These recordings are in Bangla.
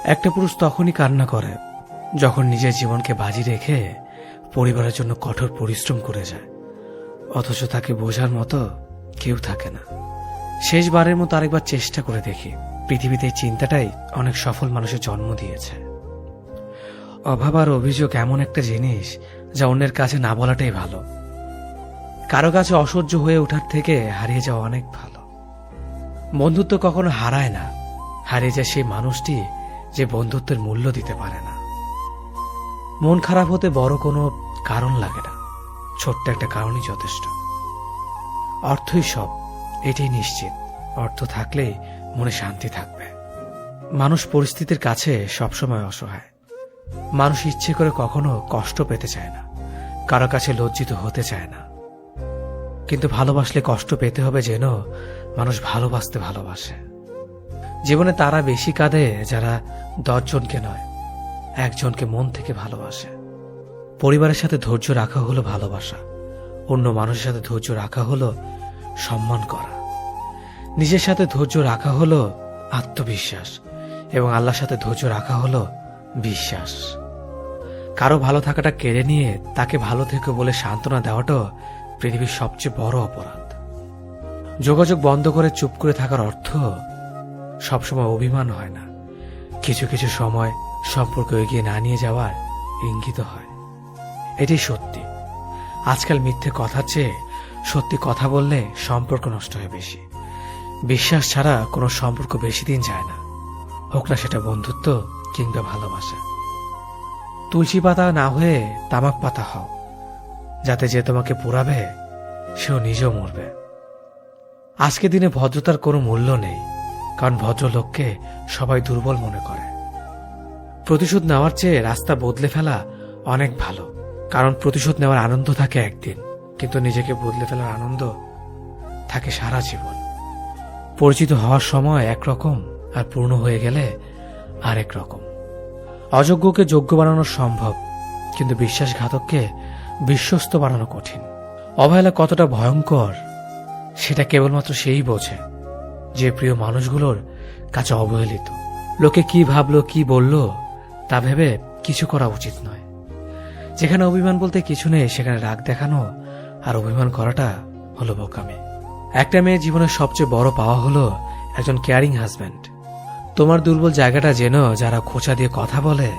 একটা পুরুষ তখনই কান্না করে যখন নিজের জীবনকে বাজি রেখে পরিবারের জন্য কঠোর পরিশ্রম করে যায়, অথচ তাকে বোঝার মতো কেউ থাকে না। শেষবারের মতো আরেকবার চেষ্টা করে দেখি। পৃথিবীতে এই চিন্তাটাই অনেক সফল মানুষের জন্ম দিয়েছে। অভাব আর অভিযোগ এমন একটা জিনিস যা অন্যের কাছে না বলাটাই ভালো। কারো কাছে অসহ্য হয়ে ওঠার থেকে হারিয়ে যাওয়া অনেক ভালো। বন্ধুত্ব কখনো হারায় না, হারিয়ে যায় সেই মানুষটি যে বন্ধুত্বের মূল্য দিতে পারে না। মন খারাপ হতে বড় কোনো কারণ লাগে না, ছোট্ট একটা কারণই যথেষ্ট। অর্থই সব, এটাই নিশ্চিত। অর্থ থাকলেই মনে শান্তি থাকবে। মানুষ পরিস্থিতির কাছে সবসময় অসহায়। মানুষ ইচ্ছে করে কখনো কষ্ট পেতে চায় না, কারো কাছে লজ্জিত হতে চায় না। কিন্তু ভালোবাসলে কষ্ট পেতে হবে যেন মানুষ ভালোবাসতে ভালোবাসে। জীবনে তারা বেশি কাঁদে যারা 10 জনকে নয়, একজনকে মন থেকে ভালোবাসে। পরিবারের সাথে ধৈর্য রাখা হলো ভালোবাসা, অন্য মানুষের সাথে ধৈর্য রাখা হলো সম্মান করা, নিজের সাথে ধৈর্য রাখা হলো আত্মবিশ্বাস, এবং আল্লাহর সাথে ধৈর্য রাখা হলো বিশ্বাস। কারো ভালো থাকাটা কেড়ে নিয়ে তাকে ভালো থেকে বলে সান্ত্বনা দেওয়াটা পৃথিবীর সবচেয়ে বড় অপরাধ। যোগাযোগ বন্ধ করে চুপ করে থাকার অর্থ সবসময় অভিমান হয় না, কিছু কিছু সময় সম্পর্ক এগিয়ে না নিয়ে যাওয়ার ইঙ্গিত হয়। এটাই সত্যি। আজকাল মিথ্যে কথার চেয়ে সত্যি কথা বললে সম্পর্ক নষ্ট হয় বেশি। বিশ্বাস ছাড়া কোনো সম্পর্ক বেশি দিন যায় না, হোক না সেটা বন্ধুত্ব কিংবা ভালোবাসা। তুলসী পাতা না হয়ে তামাক পাতা হও, যাতে যে তোমাকে পোড়াবে সেও নিজেও মরবে। আজকে দিনে ভদ্রতার কোনো মূল্য নেই, কারণ ভদ্রলোককে সবাই দুর্বল মনে করে। প্রতিশোধ নেওয়ার চেয়ে রাস্তা বদলে ফেলা অনেক ভালো, কারণ প্রতিশোধ নেওয়ার আনন্দ থাকে একদিন, কিন্তু নিজেকে বদলে ফেলার আনন্দ থাকে সারা জীবন। পরিচিত হওয়ার সময় একরকম, আর পূর্ণ হয়ে গেলে আরেক রকম। অযোগ্যকে যোগ্য বানানো সম্ভব, কিন্তু বিশ্বাসঘাতককে বিশ্বস্ত বানানো কঠিন। অবহেলা কতটা ভয়ঙ্কর সেটা কেবলমাত্র সেই বোঝে যে প্রিয় মানুষগুলোর কাছে অবহেলিত। লোকে কি ভাবলো, কি বলল তা ভেবে কিছু করা উচিত নয়। যেখানে অভিমান বলতে কিছু নেই সেখানে রাগ দেখানো আর অভিমান করাটা হলো বোকামি। একটা মেয়ের জীবনের সবচেয়ে বড় পাওয়া হলো একজন কেয়ারিং হাজব্যান্ড। তোমার দুর্বল জায়গাটা যেন যারা খোঁচা দিয়ে কথা বলে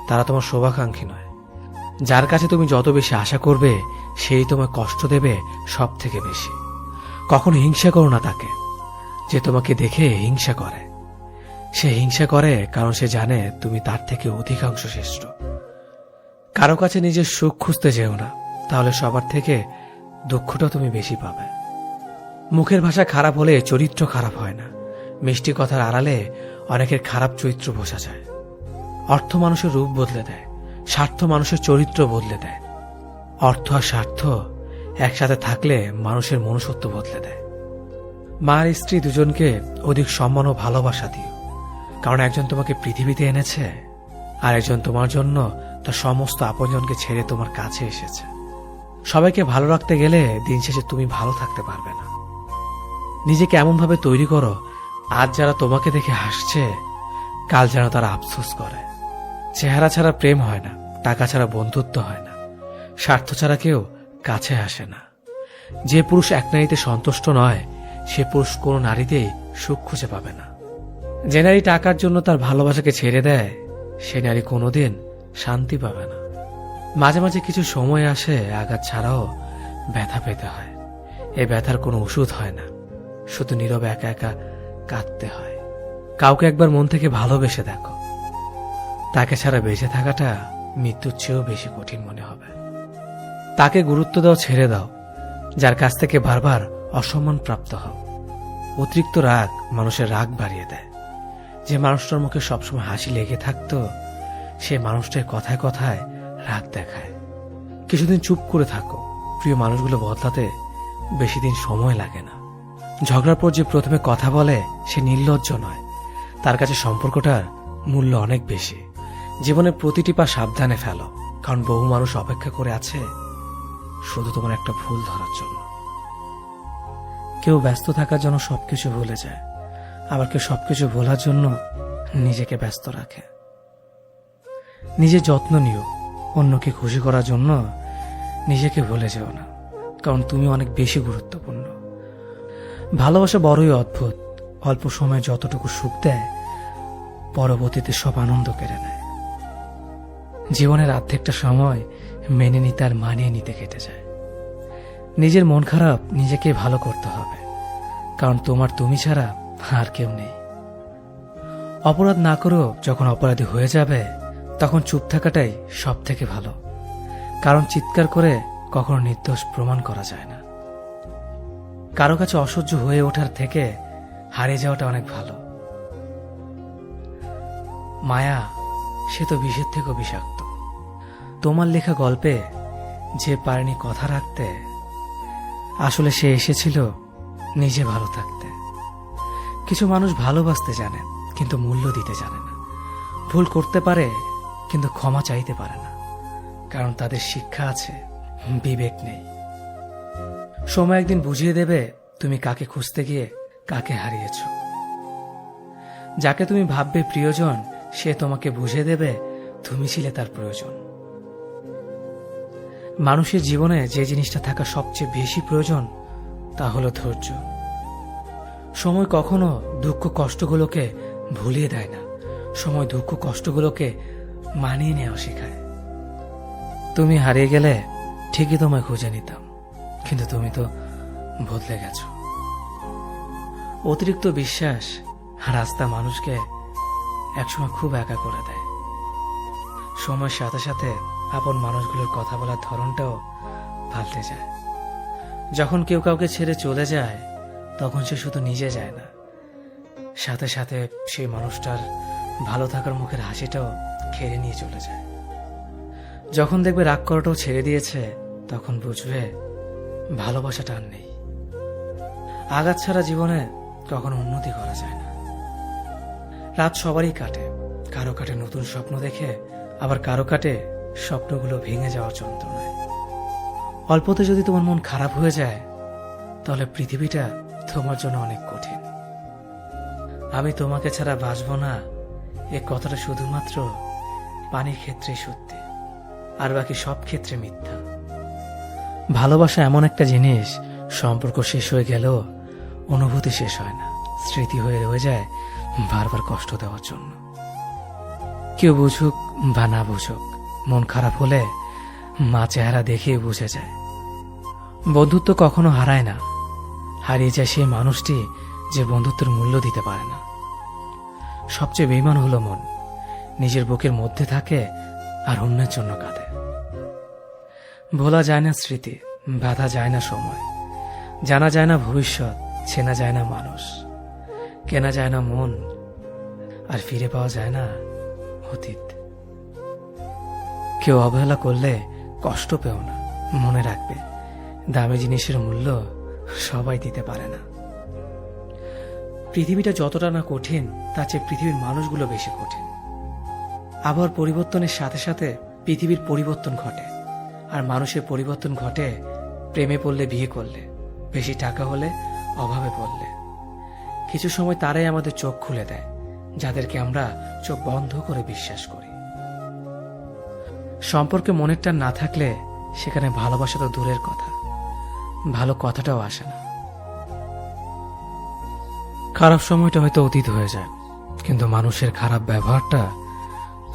তারা তোমার শুভাকাঙ্ক্ষী নয়। যার কাছে তুমি যত বেশি আশা করবে সেই তোমায় কষ্ট দেবে সব থেকে বেশি। কখনো হিংসা করো না তাকে যে তোমাকে দেখে হিংসা করে। সে হিংসা করে কারণ সে জানে তুমি তার থেকে অধিকাংশ শ্রেষ্ঠ। কারো কাছে নিজের সুখ খুঁজতে যেও না, তাহলে সবার থেকে দুঃখটা তুমি বেশি পাবে। মুখের ভাষা খারাপ হলে চরিত্র খারাপ হয় না। মিষ্টি কথার আড়ালে অনেকের খারাপ চরিত্র বোঝা যায়। অর্থ মানুষের রূপ বদলে দেয়, স্বার্থ মানুষের চরিত্র বদলে দেয়। অর্থ আর স্বার্থ একসাথে থাকলে মানুষের মনুষ্যত্ব বদলে দেয়। মা আর স্ত্রী দুজনকে অধিক সম্মান ও ভালোবাসা দিও, কারণ একজন তোমাকে পৃথিবীতে এনেছে আর একজন তোমার জন্য তার সমস্ত আপনজনকে ছেড়ে তোমার কাছে এসেছে। সবাইকে ভালো রাখতে গেলে দিন শেষে তুমি ভালো থাকতে পারবে না। নিজেকে এমনভাবে তৈরি করো আজ যারা তোমাকে দেখে হাসছে কাল যেন তারা আফসোস করে। চেহারা ছাড়া প্রেম হয় না, টাকা ছাড়া বন্ধুত্ব হয় না, স্বার্থ ছাড়া কেউ কাছে আসে না। যে পুরুষ এক নারীতে সন্তুষ্ট নয় সে পুরুষ কোনো নারীতেই সুখ খুঁজে পাবে না। যে নারী টাকার জন্য তার ভালোবাসাকে ছেড়ে দেয় সে নারী কোনোদিন শান্তি পাবে না। মাঝে মাঝে কিছু সময় আসে আঘাত ছাড়াও ব্যথা পেতে হয়। এই ব্যথার কোনো ওষুধ হয় না, শুধু নীরবে একা একা কাঁদতে হয়। কাউকে একবার মন থেকে ভালোবেসে দেখো, তাকে ছাড়া বেঁচে থাকাটা মৃত্যুর চেয়েও বেশি কঠিন মনে হবে। তাকে গুরুত্ব দাও, ছেড়ে দাও যার কাছ থেকে বারবার অসম্মান প্রাপ্ত হও। অতিরিক্ত রাগ মানুষের রাগ বাড়িয়ে দেয়। যে মানুষটার মুখে সবসময় হাসি লেগে থাকতো সে মানুষটার কথায় কথায় রাগ দেখায়। কিছুদিন চুপ করে থাকো, প্রিয় মানুষগুলো বদলাতে বেশি দিন সময় লাগে না। ঝগড়ার পর যে প্রথমে কথা বলে সে নির্লজ্জ নয়, তার কাছে সম্পর্কটার মূল্য অনেক বেশি। জীবনে প্রতিটি পা সাবধানে ফেলো, কারণ বহু মানুষ অপেক্ষা করে আছে শুধু তোমার একটা ভুল ধরার জন্য। কেউ ব্যস্ত থাকার জন্য সবকিছু ভুলে যায়, আবার কেউ সবকিছু ভোলার জন্য নিজেকে ব্যস্ত রাখে। নিজের যত্ন নিও, অন্যকে খুশি করার জন্য নিজেকে ভুলে যেও না, কারণ তুমি অনেক বেশি গুরুত্বপূর্ণ। ভালোবাসা বড়ই অদ্ভুত, অল্প সময়ে যতটুকু সুখ দেয় পরবর্তীতে সব আনন্দ কেড়ে নেয়। জীবনের অর্ধেকটা সময় মেনে নিতে আর মানিয়ে নিতে কেটে যায়। নিজের মন খারাপ নিজেকে ভালো করতে হবে, কারণ তোমার তুমি ছাড়া আর কেউ নেই। অপরাধ না করেও যখন অপরাধী হয়ে যাবে তখন চুপ থাকাটাই সব থেকে ভালো, কারণ চিৎকার করে কখনো নির্দোষ প্রমাণ করা যায় না। কারো কাছে অসহ্য হয়ে ওঠার থেকে হারিয়ে যাওয়াটা অনেক ভালো। মায়া সে তো বিষের থেকেও বিষাক্ত। তোমার লেখা গল্পে যে পারেনি কথা রাখতে, আসলে সে এসেছিল নিজে ভালো থাকতে। কিছু মানুষ ভালোবাসতে জানে কিন্তু মূল্য দিতে জানে না। ভুল করতে পারে কিন্তু ক্ষমা চাইতে পারে না, কারণ তাদের শিক্ষা আছে, বিবেক নেই। সময় একদিন বুঝিয়ে দেবে তুমি কাকে খুঁজতে গিয়ে কাকে হারিয়েছ। যাকে তুমি ভাববে প্রিয়জন সে তোমাকে বুঝিয়ে দেবে তুমি ছিলে তার প্রয়োজন। মানুষের জীবনে যে জিনিসটা থাকা সবচেয়ে বেশি প্রয়োজন তা হলো ধৈর্য। সময় কখনো দুঃখ কষ্টগুলোকে ভুলিয়ে দেয় না, সময় দুঃখ কষ্টগুলোকে মানিয়ে নেওয়া শেখায়। তুমি হারিয়ে গেলে ঠিকই তোমায় খুঁজে নিতাম, কিন্তু তুমি তো বদলে গেছো। অতিরিক্ত বিশ্বাস রাস্তা মানুষকে একসময় খুব একা করে দেয়। সময়ের সাথে সাথে আপন মানুষগুলোর কথা বলার ধরনটাও পাল্টে যায়। যখন কেউ কাউকে ছেড়ে চলে যায় তখন সে শুধু নিজে যায় না, সাথে সাথে সেই মানুষটার ভালো থাকার মুখের হাসিটাও খেয়ে নিয়ে চলে যায়। যখন দেখবে রাগ করাটাও ছেড়ে দিয়েছে তখন বুঝবে ভালোবাসাটা আর নেই। আঘাত ছাড়া জীবনে কখনো উন্নতি করা যায় না। রাত সবারই কাটে, কারো কাটে নতুন স্বপ্ন দেখে, আবার কারো কাটে স্বপ্নগুলো ভেঙে যাওয়ার যন্ত্রণায়। অল্পতে যদি তোমার মন খারাপ হয়ে যায় তাহলে পৃথিবীটা তোমার জন্য অনেক কঠিন। আমি তোমাকে ছাড়া বাঁচব না এ কথাটা শুধুমাত্র পানির ক্ষেত্রেই সত্যি, আর বাকি সব ক্ষেত্রে মিথ্যা। ভালোবাসা এমন একটা জিনিস, সম্পর্ক শেষ হয়ে গেলেও অনুভূতি শেষ হয় না, স্মৃতি হয়ে রয়ে যায় বারবার কষ্ট দেওয়ার জন্য। কেউ বুঝুক বা না বুঝুক, মন খারাপ হলে মা চেহারা দেখেই বুঝে যায়। বন্ধুত্ব কখনো হারায় না, হারিয়ে যায় সেই মানুষটি যে বন্ধুত্বের মূল্য দিতে পারে না। সবচেয়ে বেঈমান হলো মন, নিজের বুকের মধ্যে থাকে আর অন্যের জন্য কাঁদে। ভোলা যায় না স্মৃতি, বাধা যায় না সময়, জানা যায় না ভবিষ্যৎ, চেনা যায় না মানুষ, কেনা যায় না মন, আর ফিরে পাওয়া যায় না অতীত। কেউ অবহেলা করলে কষ্ট পেও না, মনে রাখবে দামি জিনিসের মূল্য সবাই দিতে পারে না। পৃথিবীটা যতটা না কঠিন তার চেয়ে পৃথিবীর মানুষগুলো বেশি কঠিন। আবহাওয়ার পরিবর্তনের সাথে সাথে পৃথিবীর পরিবর্তন ঘটে, আর মানুষের পরিবর্তন ঘটে প্রেমে পড়লে, বিয়ে করলে, বেশি টাকা হলে, অভাবে পড়লে। কিছু সময় তারাই আমাদের চোখ খুলে দেয় যাদেরকে আমরা চোখ বন্ধ করে বিশ্বাস করি। সম্পর্কে মনের টান না থাকলে সেখানে ভালোবাসা তো দূরের কথা, ভালো কথাটাও আসে না। খারাপ সময়টা হয়তো অতীত হয়ে যায়, কিন্তু মানুষের খারাপ ব্যবহারটা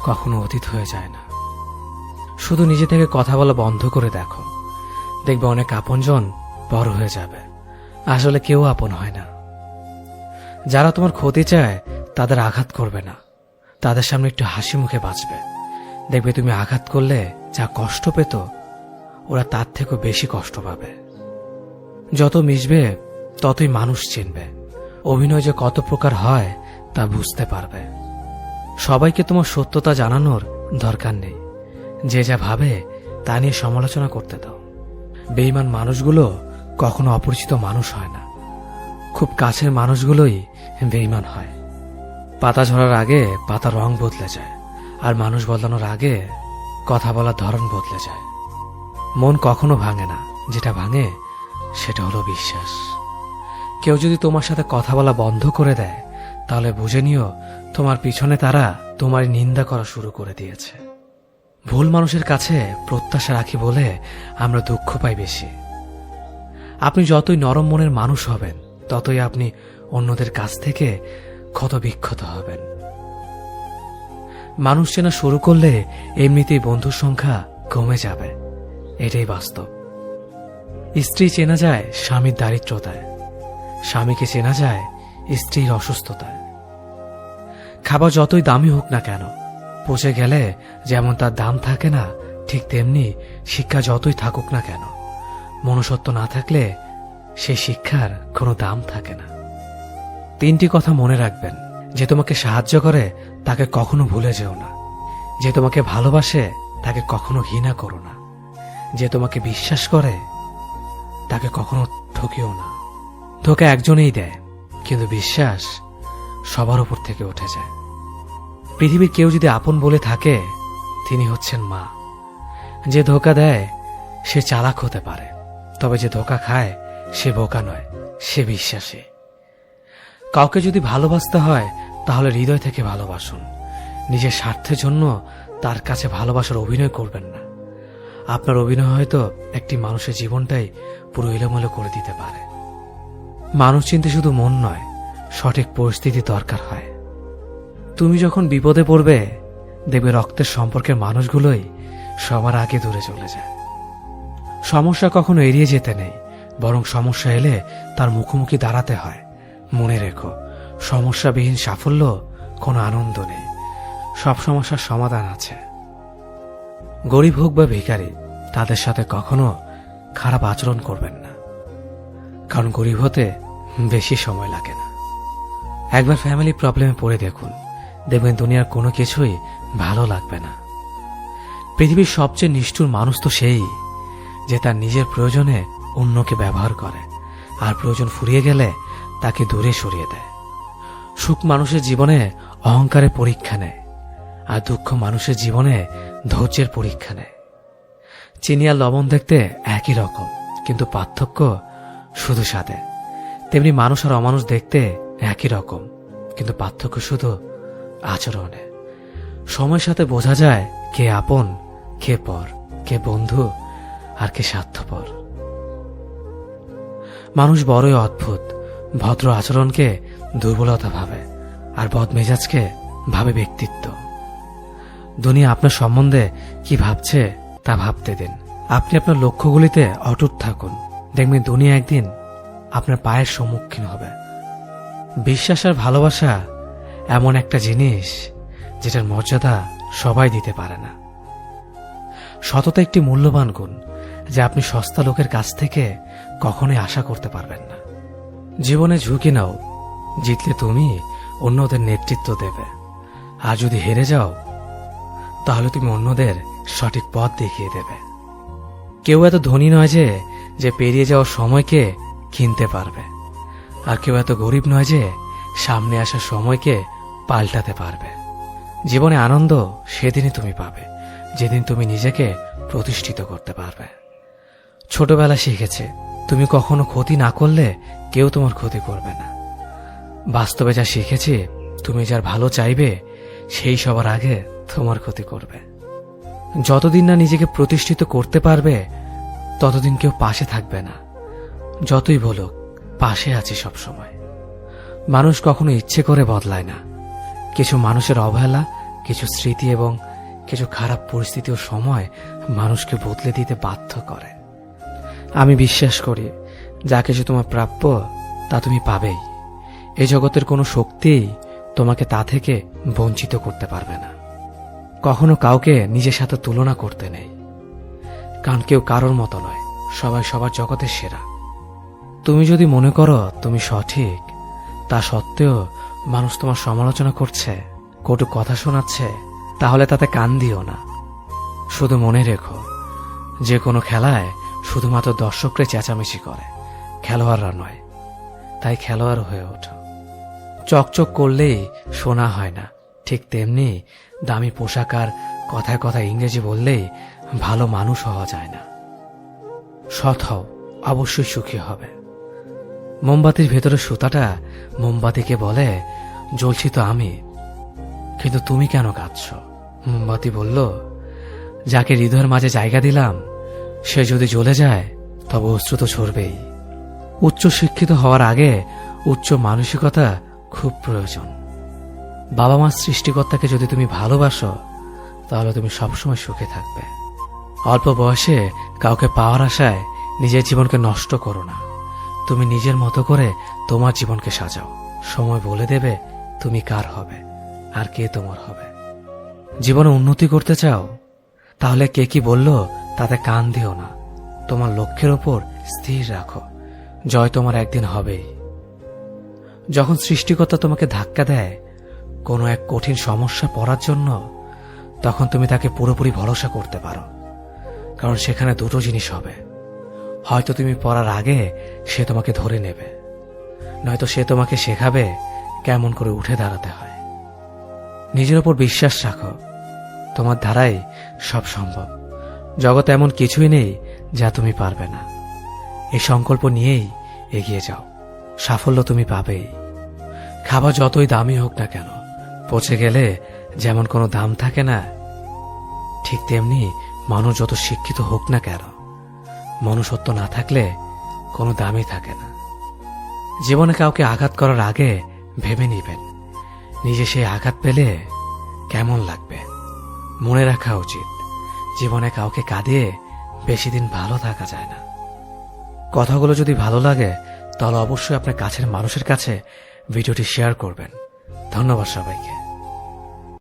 কখনো অতীত হয়ে যায় না। শুধু নিজে থেকে কথা বলা বন্ধ করে দেখো, দেখবে অনেক আপনজন বড় হয়ে যাবে। আসলে কেউ আপন হয় না। যারা তোমার ক্ষতি চায় তাদের আঘাত করবে না, তাদের সামনে একটু হাসি মুখে বাঁচবে। দেখবে তুমি আঘাত করলে যা কষ্ট পেত ওরা তার থেকেও বেশি কষ্ট পাবে। যত মিশবে ততই মানুষ চিনবে, অভিনয় যে কত প্রকার হয় তা বুঝতে পারবে। সবাইকে তোমার সত্যতা জানানোর দরকার নেই, যে যা ভাবে তা নিয়ে সমালোচনা করতে দাও। বেঈমান মানুষগুলো কখনো অপরিচিত মানুষ হয় না, খুব কাছের মানুষগুলোই বেঈমান হয়। পাতা ঝরার আগে পাতার রং বদলে যায়, আর মানুষ বদলানোর আগে কথা বলার ধরন বদলে যায়। মন কখনো ভাঙে না, যেটা ভাঙে সেটা হলো বিশ্বাস। কেউ যদি তোমার সাথে কথা বলা বন্ধ করে দেয় তাহলে বুঝে নিও তোমার পিছনে তারা তোমার নিন্দা করা শুরু করে দিয়েছে। ভুল মানুষের কাছে প্রত্যাশা রাখি বলে আমরা দুঃখ পাই বেশি। আপনি যতই নরম মনের মানুষ হবেন ততই আপনি অন্যদের কাছ থেকে ক্ষত বিক্ষত হবেন। মানুষ চেনা শুরু করলে এমনিতেই বন্ধুর সংখ্যা কমে যাবে, এটাই বাস্তব। স্ত্রী চেনা যায় স্বামীর দারিদ্রতায়, স্বামীকে চেনা যায় স্ত্রীর অসুস্থতায়। খাবার যতই দামি হোক না কেন, পচে গেলে যেমন তার দাম থাকে না, ঠিক তেমনি শিক্ষা যতই থাকুক না কেন, মনুষ্যত্ব না থাকলে সেই শিক্ষার কোনো দাম থাকে না। 3টি কথা মনে রাখবেন। যে তোমাকে সাহায্য করে তাকে কখনো ভুলে যেও না। যে তোমাকে ভালোবাসে তাকে কখনো ঘৃণা করো না। যে তোমাকে বিশ্বাস করে তাকে কখনো ঠকিও না। ধোঁকা একজনেই দেয়, কিন্তু বিশ্বাস সবার উপর থেকে উঠে যায়। পৃথিবীর কেউ যদি আপন বলে থাকে তিনি হচ্ছেন মা। যে ধোঁকা দেয় সে চালাক হতে পারে, তবে যে ধোঁকা খায় সে বোকা নয়, সে বিশ্বাসী। কাউকে যদি ভালোবাসতে হয় তাহলে হৃদয় থেকে ভালোবাসুন। নিজের স্বার্থের জন্য তার কাছে ভালোবাসার অভিনয় করবেন না। আপনার অভিনয় হয়তো একটি মানুষের জীবনটাই পুরো এলোমেলো করে দিতে পারে। মানুষ চিনতে শুধু মন নয়, সঠিক পরিস্থিতি দরকার হয়। তুমি যখন বিপদে পড়বে দেখবে রক্তের সম্পর্কের মানুষগুলোই সবার আগে দূরে চলে যায়। সমস্যা কখনো এড়িয়ে যেতে নেই, বরং সমস্যা এলে তার মুখোমুখি দাঁড়াতে হয়। মনে রেখো, সমস্যাবিহীন সাফল্য কোনো আনন্দ নেই। সব সমস্যার সমাধান আছে। গরিব হোক বা ভিখারি, তাদের সাথে কখনো খারাপ আচরণ করবেন না, কারণ গরিব হতে বেশি সময় লাগে না। একবার ফ্যামিলি প্রবলেমে পড়ে দেখুন, দেখবেন দুনিয়ার কোনো কিছুই ভালো লাগবে না। পৃথিবীর সবচেয়ে নিষ্ঠুর মানুষ তো সেই যে তার নিজের প্রয়োজনে অন্যকে ব্যবহার করে, আর প্রয়োজন ফুরিয়ে গেলে তাকে দূরে সরিয়ে দেয়। সুখ মানুষের জীবনে অহংকারের পরীক্ষা নেয়, আর দুঃখ মানুষের জীবনে ধৈর্যের পরীক্ষা নেয়। চিনি আর লবণ দেখতে একই রকম, কিন্তু পার্থক্য শুধু স্বাদে। তেমনি মানুষ আর অমানুষ দেখতে একই রকম, কিন্তু পার্থক্য শুধু আচরণে। সময়ের সাথে বোঝা যায় কে আপন, কে পর, কে বন্ধু আর কে স্বার্থপর। মানুষ বড়ই অদ্ভুত। ভদ্র আচরণকে দুর্বলতা ভাবে, আর বদমেজাজকে ভাবে ব্যক্তিত্ব। দুনিয়া আপনার সম্বন্ধে কি ভাবছে তা ভাবতে দিন। আপনি আপনার লক্ষ্যগুলিতে অটুট থাকুন, দেখবেন দুনিয়া একদিন আপনার পায়ের সম্মুখীন হবে। বিশ্বাস আর ভালোবাসা এমন একটা জিনিস যেটার মর্যাদা সবাই দিতে পারে না। সততা একটি মূল্যবান গুণ যা আপনি সস্তা লোকের কাছ থেকে কখনোই আশা করতে পারবেন না। জীবনে ঝুঁকি নাও, জিতলে তুমি অন্যদের নেতৃত্ব দেবে, আর যদি হেরে যাও তাহলে তুমি অন্যদের সঠিক পথ দেখিয়ে দেবে। কেউ এত ধনী নয় যে পেরিয়ে যাওয়ার সময়কে কিনতে পারবে, আর কেউ এত গরিব নয় যে সামনে আসার সময়কে পাল্টাতে পারবে। জীবনে আনন্দ সেদিনই তুমি পাবে যেদিন তুমি নিজেকে প্রতিষ্ঠিত করতে পারবে। ছোটবেলা শিখেছে, তুমি কখনো ক্ষতি না করলে কেউ তোমার ক্ষতি করবে না। বাস্তবে যা শিখেছি, তুমি যার ভালো চাইবে সেই সবার আগে তোমার ক্ষতি করবে। যতদিন না নিজেকে প্রতিষ্ঠিত করতে পারবে ততদিন কেউ পাশে থাকবে না। যতই বলুক পাশে আছি সব সময়। মানুষ কখনো ইচ্ছে করে বদলায় না। কিছু মানুষের অবহেলা, কিছু স্মৃতি এবং কিছু খারাপ পরিস্থিতি ও সময় মানুষকে বদলে দিতে বাধ্য করে। আমি বিশ্বাস করি যা কিছু তোমার প্রাপ্য তা তুমি পাবেই। এই জগতের কোনো শক্তিই তোমাকে তা থেকে বঞ্চিত করতে পারবে না। কখনো কাউকে নিজের সাথে তুলনা করতে নেই, কারণ কেউ কারোর মতো নয়, সবাই সবার জগতের সেরা। তুমি যদি মনে করো তুমি সঠিক, তা সত্ত্বেও মানুষ তোমার সমালোচনা করছে, কটু কথা শোনাচ্ছে, তাহলে তাতে কান দিও না। শুধু মনে রেখো, যে কোনো খেলায় শুধুমাত্র দর্শকরা চেঁচামেচি করে, খেলোয়াড়রা নয়। তাই খেলোয়াড় হয়ে ওঠো। চকচক করলেই শোনা হয় না, ঠিক তেমনি দামি পোশাক আর কথায় কথায় ইংরেজি বললেই ভালো মানুষ হওয়া যায় না। সৎ হও, অবশ্যই সুখী হবে। মোমবাতির ভেতরে সুতাটা মোমবাতিকে বলে জ্বলছি তো আমি, কিন্তু তুমি কেন কাঁদছ? মোমবাতি বলল, যাকে হৃদয়ের মাঝে জায়গা দিলাম সে যদি জ্বলে যায় তবে অশ্রু তো ঝরবেই। উচ্চ শিক্ষিত হওয়ার আগে উচ্চ মানসিকতা খুব প্রয়োজন। বাবা মার সৃষ্টিকর্তাকে যদি তুমি ভালোবাসো তাহলে তুমি সবসময় সুখে থাকবে। অল্প বয়সে কাউকে পাওয়ার আশায় নিজের জীবনকে নষ্ট করো না। তুমি নিজের মতো করে তোমার জীবনকে সাজাও। সময় বলে দেবে তুমি কার হবে আর কে তোমার হবে। জীবনে উন্নতি করতে চাও? তাহলে কে কি বলল তাতে কান দিও না। তোমার লক্ষ্যের ওপর স্থির রাখো, জয় তোমার একদিন হবেই। যখন সৃষ্টিকর্তা তোমাকে ধাক্কা দেয় কোনো এক কঠিন সমস্যা পড়ার জন্য, তখন তুমি তাকে পুরোপুরি ভরসা করতে পারো। কারণ সেখানে দুটো জিনিস হবে, হয়তো তুমি পড়ার আগে সে তোমাকে ধরে নেবে, নয়তো সে তোমাকে শেখাবে কেমন করে উঠে দাঁড়াতে হয়। নিজের ওপর বিশ্বাস রাখো, তোমার দ্বারাই সব সম্ভব। জগতে এমন কিছুই নেই যা তুমি পারবে না। এই সংকল্প নিয়েই এগিয়ে যাও, সাফল্য তুমি পাবেই। খাবার যতই দামি হোক না কেন, পচে গেলে যেমন কোনো দাম থাকে না, ঠিক তেমনি মানুষ যত শিক্ষিত হোক না কেন, মনুষ্যত্ব না থাকলে কোনো দামই থাকে না। জীবনে কাউকে আঘাত করার আগে ভেবে নিবেন নিজে সেই আঘাত পেলে কেমন লাগবে। মনে রাখা উচিত, জীবনে কাউকে কাঁদিয়ে বেশি দিন ভালো থাকা যায় না। কথাগুলো যদি ভালো লাগে তাহলে অবশ্যই আপনার কাছের মানুষের কাছে ভিডিওটি শেয়ার করবেন। ধন্যবাদ সবাইকে।